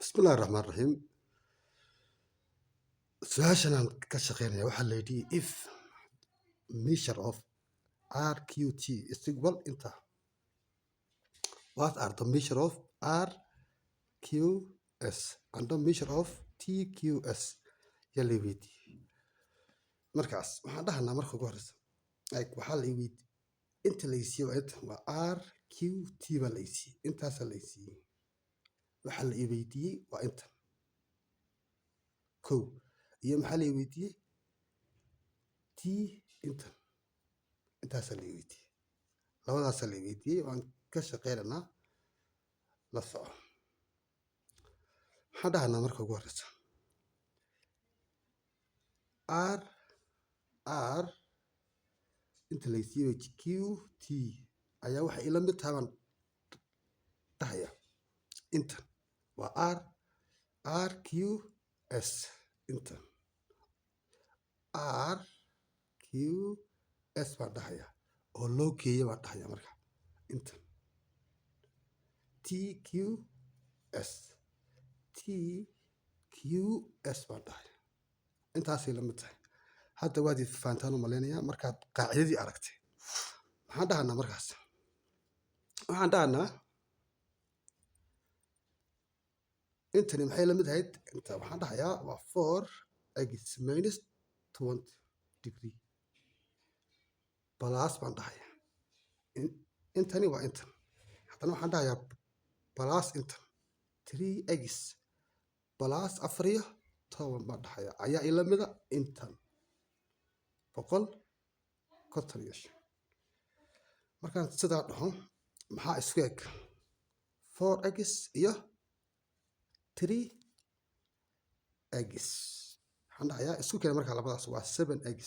بسم الله الرحمن الرحيم. سؤاشنا كشقينا waxaa la yidhi if measure of RQT is equal inta. What are the measure of RQS and the measure of TQS? Yalla weydi. Markaas waxaan dhahnaa marka ugu horeysa waxaa la weydi inta la isiiyo waa RQT baa la isiiyey intaasaa la isiiyey waxaa la weydiiyey waa inta kow iyo maxaa la weydiiyey T inta intaasaa la weydiiyey labadaasaa la weydiiyey waan ka shaqeynaynaa la soco waxaan dhahnaa marka ugu horeysa R inta la isiiyo QT ayaa waxay ila mid tahay baan dhahaya inta waa RQS inta RQS baan dhahaya oo loo geeyo baan dhahaya marka inta TQS baan dhahaya intaasay la mid tahay hadda waad fahantaan u malaynayaa markaad qaacidadii aragtay maxaan dhahanaa markaas waxaan dhahanaa intani maxay la mid ahayd inta waxaan dhahayaa waa 4x minus 20 degree plus baan dhahayaa intani waa intan haddana waxaan dhahayaa plus intan 3x plus 4 baan dhahayaa ayaa ila mida intan 155 markaan sidaa dhaho maxaa isku eg 4x iyo 3x waxaan dhahayaa isku keenay markaa labadaas waa 7x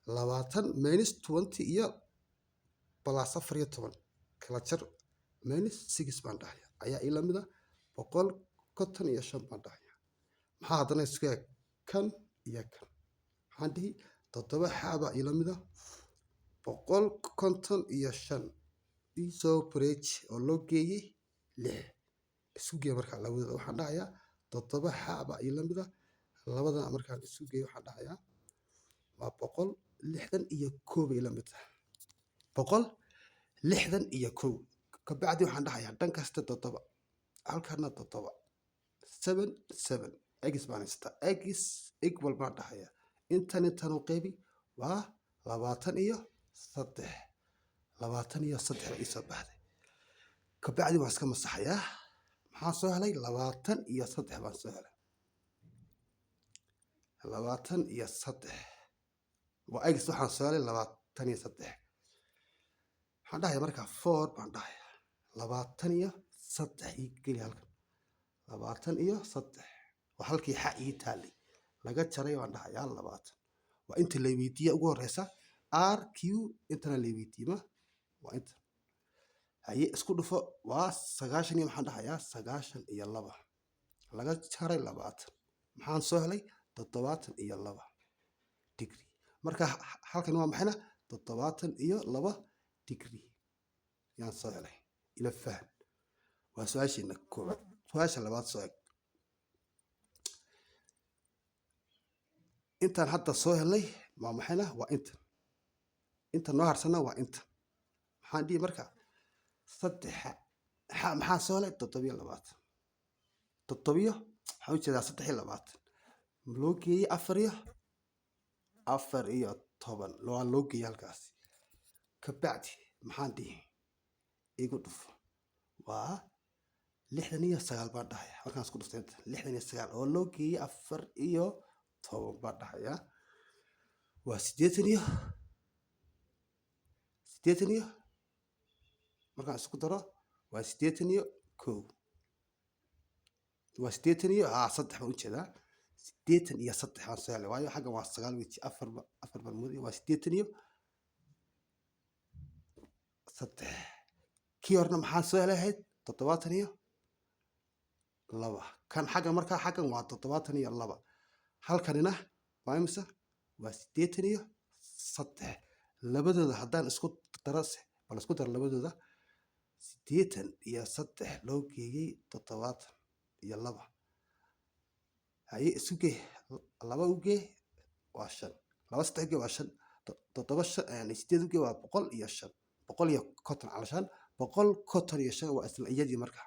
20 minus 20 iyo plus 14 kala jar minus 6 baan dhahayaa ayaa ila mida 155 baan dhahayaa maxaa haddana isku eg kan iyo kan waxaan dhihi 7 xaaba ila mida 155 isoo bridge oo loo geeyey 6 isku geey markaa labadooda waxaan dhahayaa 7 xaaba ila mida labada markaan isku geeyo waxaan dhahayaa waa 161 bay ila mid tahay 161 kabacdi waxaan dhahayaa dhan kasta 7 halkana 7 x baan haystaa x equal baan dhahayaa intan u qeybi waa 23 isoo baxday kabacdi waan iska masaxayaa maxaan soo helay 23 baan soo helay 23 waa x waxaan soo helay 23 waxaan dhahayaa markaa 4 baan dhahayaa 23 ii geli halkan 23 waa halkii xa ii taalay laga jaray baan dhahayaa 20 waa inta la weydiiye ugu horeysa RQ intana la weydiima waa inta haye isku dhufo waa 9 iyo maxaan dhahayaa 92 laga jaray 20 maxaan soo helay 72 degree marka halkan waa maxayna 72 degree yaan soo helay ila faham waa su'aashiina koowaad su'aasha labaad soo eg intaan hadda soo helnay waa maxayna waa inta noo harsana waa inta maxaan dhihi marka 3 maxaan soo helay 72 waxaan u jeedaa 23 loo geeyey 4 iyo 10 loo geeyey halkaas kabacdi maxaan dhihi igu dhufo waa 69 baan dhahayaa halkaan isku dhuftay 69 oo loo geeyey 4 iyo 10 baan dhahayaa waa 80 markaan isku daro waa 81 waa 3 baan u jeedaa 83 baan soo helay waayo xaggan waa 9 weji 4 baan moodaya waa 83 kii horna maxaan soo helay ahayd 72 kan xaggan markaa xaggan waa 72 halkanina waa imisa waa 83 labadooda haddaan isku darase bal isku dar labadooda 83 loo geeyey 70 iyo laba haye isuge laba uge waa shan laba saddex uge waa shan toddoba sideed uge waa boqol iyo shan boqol iyo konton calashaan boqol konton iyo shan waa isla iyadii marka